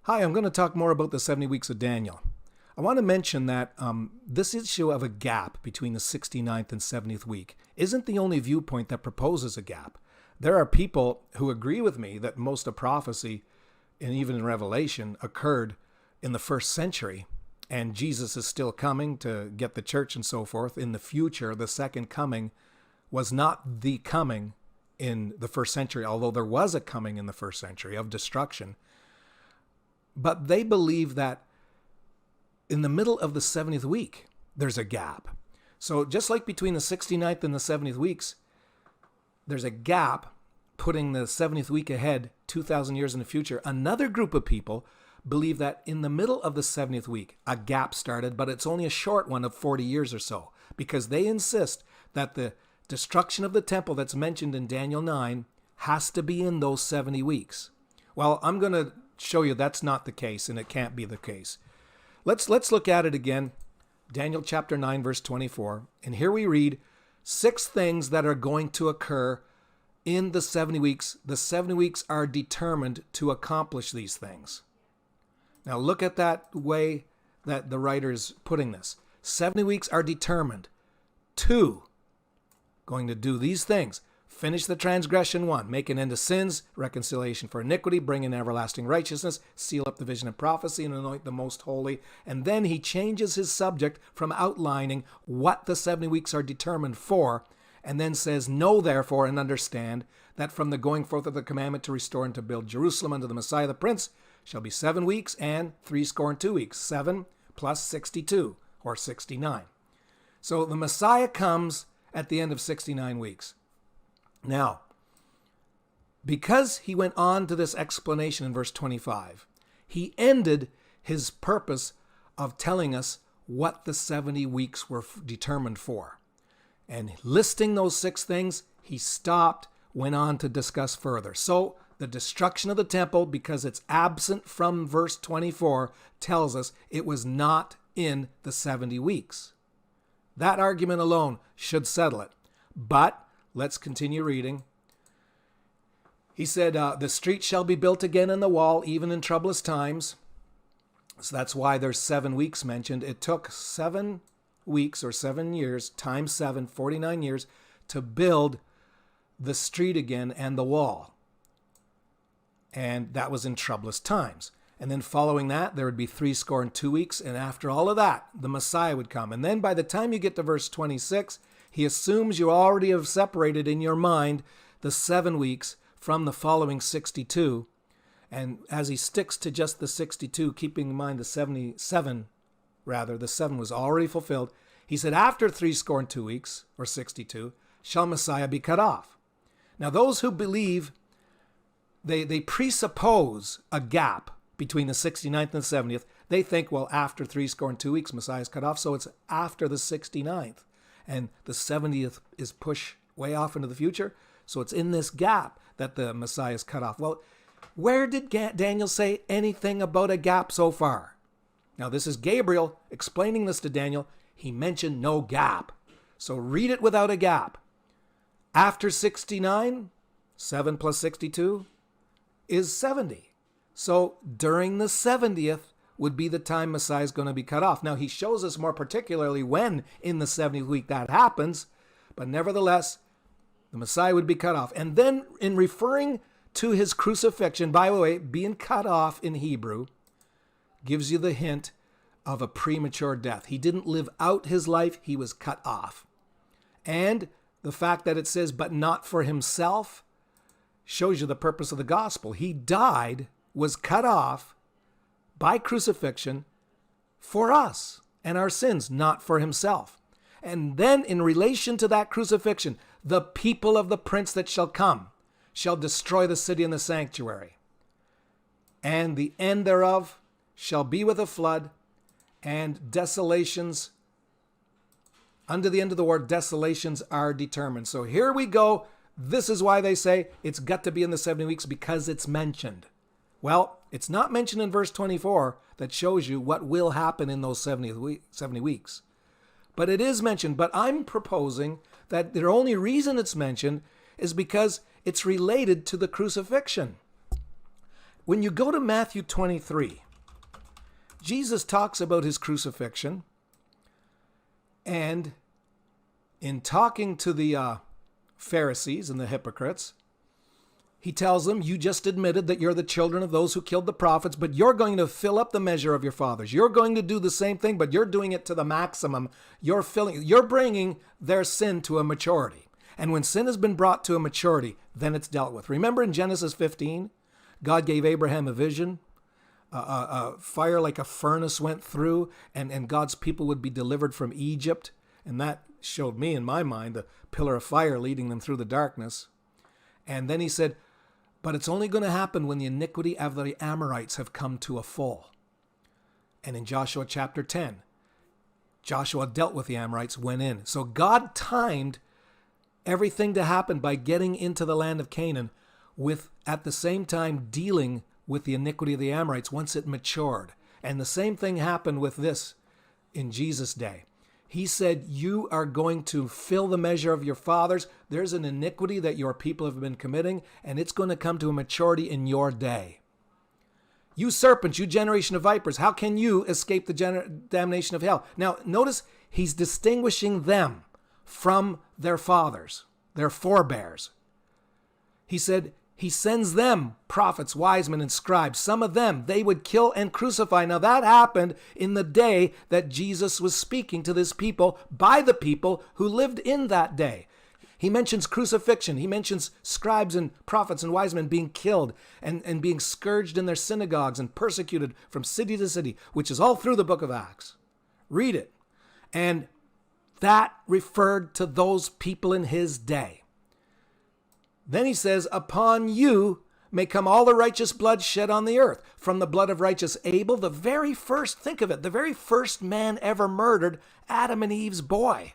Hi, I'm going to talk more about the 70 weeks of Daniel. I want to mention that this issue of a gap between the 69th and 70th week isn't the only viewpoint that proposes a gap. There are people who agree with me that most of prophecy, and even in Revelation, occurred in the first century, and Jesus is still coming to get the church and so forth. In the future, the second coming was not the coming in the first century, although there was a coming in the first century of destruction. But they believe that in the middle of the 70th week, there's a gap. So just like between the 69th and the 70th weeks, there's a gap putting the 70th week ahead 2,000 years in the future. Another group of people believe that in the middle of the 70th week, a gap started, but it's only a short one of 40 years or so, because they insist that the destruction of the temple that's mentioned in Daniel 9 has to be in those 70 weeks. Well, I'm going to show you that's not the case, and it can't be the case. Let's look at it again. Daniel chapter 9, verse 24. And here we read 6 things that are going to occur in the 70 weeks. The 70 weeks are determined to accomplish these things. Now look at that way that the writer is putting this. 70 weeks are determined to going to do these things. Finish the transgression 1, make an end to sins, reconciliation for iniquity, bring in everlasting righteousness, seal up the vision of prophecy, and anoint the most holy. And then he changes his subject from outlining what the 70 weeks are determined for, and then says, know therefore and understand that from the going forth of the commandment to restore and to build Jerusalem unto the Messiah the Prince shall be 7 weeks and 62 weeks. 7 plus 62, or 69. So the Messiah comes at the end of 69 weeks. Now, because he went on to this explanation in verse 25, he ended his purpose of telling us what the 70 weeks were determined for. And listing those 6 things, he stopped, went on to discuss further. So the destruction of the temple, because it's absent from verse 24, tells us it was not in the 70 weeks. That argument alone should settle it. But let's continue reading. He said, the street shall be built again in the wall, even in troublous times. So that's why there's 7 weeks mentioned. It took 7 weeks or 7 years, times 7, 49 years, to build the street again and the wall. And that was in troublous times. And then following that, there would be 62 weeks. And after all of that, the Messiah would come. And then by the time you get to verse 26, he assumes you already have separated in your mind the 7 weeks from the following 62. And as he sticks to just the 62, keeping in mind the 77, the 7 was already fulfilled, he said, after 62 weeks, or 62, shall Messiah be cut off. Now those who believe, they presuppose a gap between the 69th and the 70th. They think, well, after 62 weeks, Messiah is cut off, so it's after the 69th. And the 70th is pushed way off into the future. So it's in this gap that the Messiah is cut off. Well, where did Daniel say anything about a gap so far? Now, this is Gabriel explaining this to Daniel. He mentioned no gap. So read it without a gap. After 69, 7 plus 62 is 70. So during the 70th, would be the time Messiah is going to be cut off. Now, he shows us more particularly when in the 70th week that happens, but nevertheless, the Messiah would be cut off. And then in referring to his crucifixion, by the way, being cut off in Hebrew gives you the hint of a premature death. He didn't live out his life, he was cut off. And the fact that it says, but not for himself, shows you the purpose of the gospel. He died, was cut off, by crucifixion for us and our sins, not for himself. And then in relation to that crucifixion, the people of the prince that shall come shall destroy the city and the sanctuary. And the end thereof shall be with a flood, and desolations, under the end of the word, desolations are determined. So here we go. This is why they say it's got to be in the 70 weeks, because it's mentioned. Well, it's not mentioned in verse 24 that shows you what will happen in those 70 weeks. But it is mentioned. But I'm proposing that the only reason it's mentioned is because it's related to the crucifixion. when you go to Matthew 23, Jesus talks about his crucifixion, and in talking to the Pharisees and the hypocrites, he tells them, you just admitted that you're the children of those who killed the prophets, but you're going to fill up the measure of your fathers. You're going to do the same thing, but you're doing it to the maximum. You're bringing their sin to a maturity. And when sin has been brought to a maturity, then it's dealt with. Remember in Genesis 15, God gave Abraham a vision. Fire like a furnace went through, and God's people would be delivered from Egypt. And that showed me, in my mind, the pillar of fire leading them through the darkness. And then he said, but it's only going to happen when the iniquity of the Amorites have come to a full. And in Joshua chapter 10, Joshua dealt with the Amorites, went in. So God timed everything to happen by getting into the land of Canaan with, at the same time, dealing with the iniquity of the Amorites once it matured. And the same thing happened with this in Jesus' day. He said, you are going to fill the measure of your fathers. There's an iniquity that your people have been committing, and it's going to come to a maturity in your day. You serpents, you generation of vipers, how can you escape the damnation of hell? Now, notice he's distinguishing them from their fathers, their forebears. He said, he sends them prophets, wise men, and scribes. Some of them they would kill and crucify. Now that happened in the day that Jesus was speaking to this people by the people who lived in that day. He mentions crucifixion. He mentions scribes and prophets and wise men being killed and being scourged in their synagogues and persecuted from city to city, which is all through the book of Acts. Read it. And that referred to those people in his day. Then he says, upon you may come all the righteous blood shed on the earth. From the blood of righteous Abel, the very first, think of it, the very first man ever murdered, Adam and Eve's boy.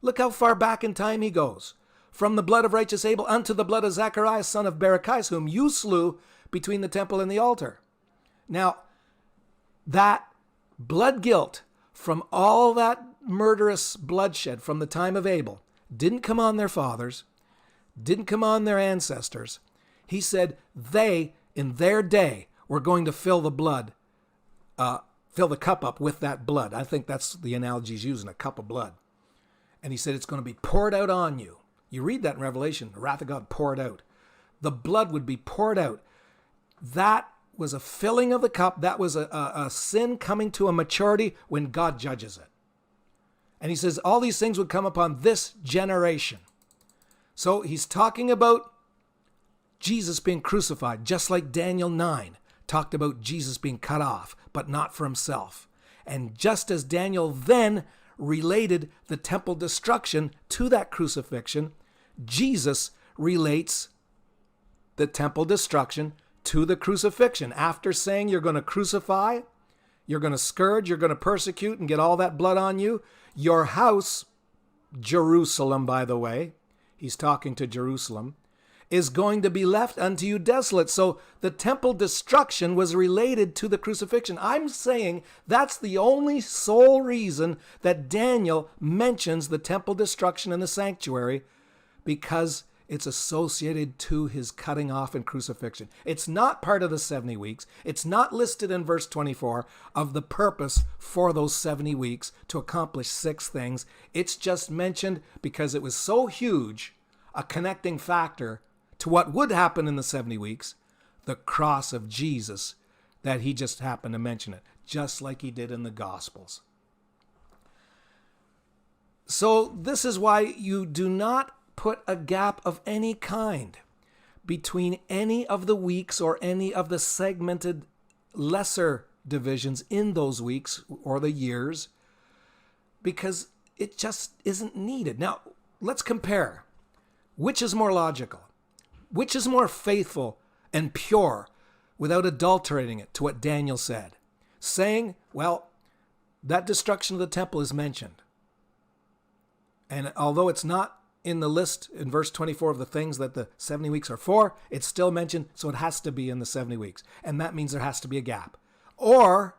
Look how far back in time he goes. From the blood of righteous Abel unto the blood of Zacharias, son of Barachias, whom you slew between the temple and the altar. Now, that blood guilt from all that murderous bloodshed from the time of Abel didn't come on their fathers, didn't come on their ancestors. He said they, in their day, were going to fill the cup up with that blood. I think that's the analogy he's using, a cup of blood. And he said it's going to be poured out on you. You read that in Revelation, the wrath of God poured out. The blood would be poured out. That was a filling of the cup. That was a sin coming to a maturity when God judges it. And he says all these things would come upon this generation. So he's talking about Jesus being crucified, just like Daniel 9 talked about Jesus being cut off, but not for himself. And just as Daniel then related the temple destruction to that crucifixion, Jesus relates the temple destruction to the crucifixion. After saying you're going to crucify, you're going to scourge, you're going to persecute and get all that blood on you, your house, Jerusalem, by the way, he's talking to Jerusalem, is going to be left unto you desolate. So the temple destruction was related to the crucifixion. I'm saying that's the only sole reason that Daniel mentions the temple destruction in the sanctuary, because it's associated to his cutting off and crucifixion. It's not part of the 70 weeks. It's not listed in verse 24 of the purpose for those 70 weeks to accomplish 6 things. It's just mentioned because it was so huge, a connecting factor to what would happen in the 70 weeks, the cross of Jesus, that he just happened to mention it, just like he did in the Gospels. So this is why you do not put a gap of any kind between any of the weeks or any of the segmented lesser divisions in those weeks or the years, because it just isn't needed. Now, let's compare. Which is more logical? Which is more faithful and pure without adulterating it to what Daniel said? Saying, well, that destruction of the temple is mentioned. And although it's not in the list in verse 24 of the things that the 70 weeks are for, it's still mentioned, so it has to be in the 70 weeks. And that means there has to be a gap. Or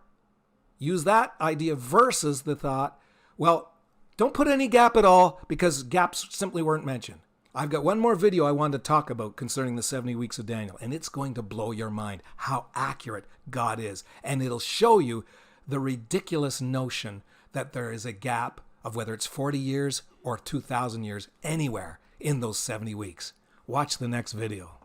use that idea versus the thought, well, don't put any gap at all because gaps simply weren't mentioned. I've got one more video I wanted to talk about concerning the 70 weeks of Daniel, and it's going to blow your mind how accurate God is. And it'll show you the ridiculous notion that there is a gap of whether it's 40 years or 2,000 years anywhere in those 70 weeks. Watch the next video.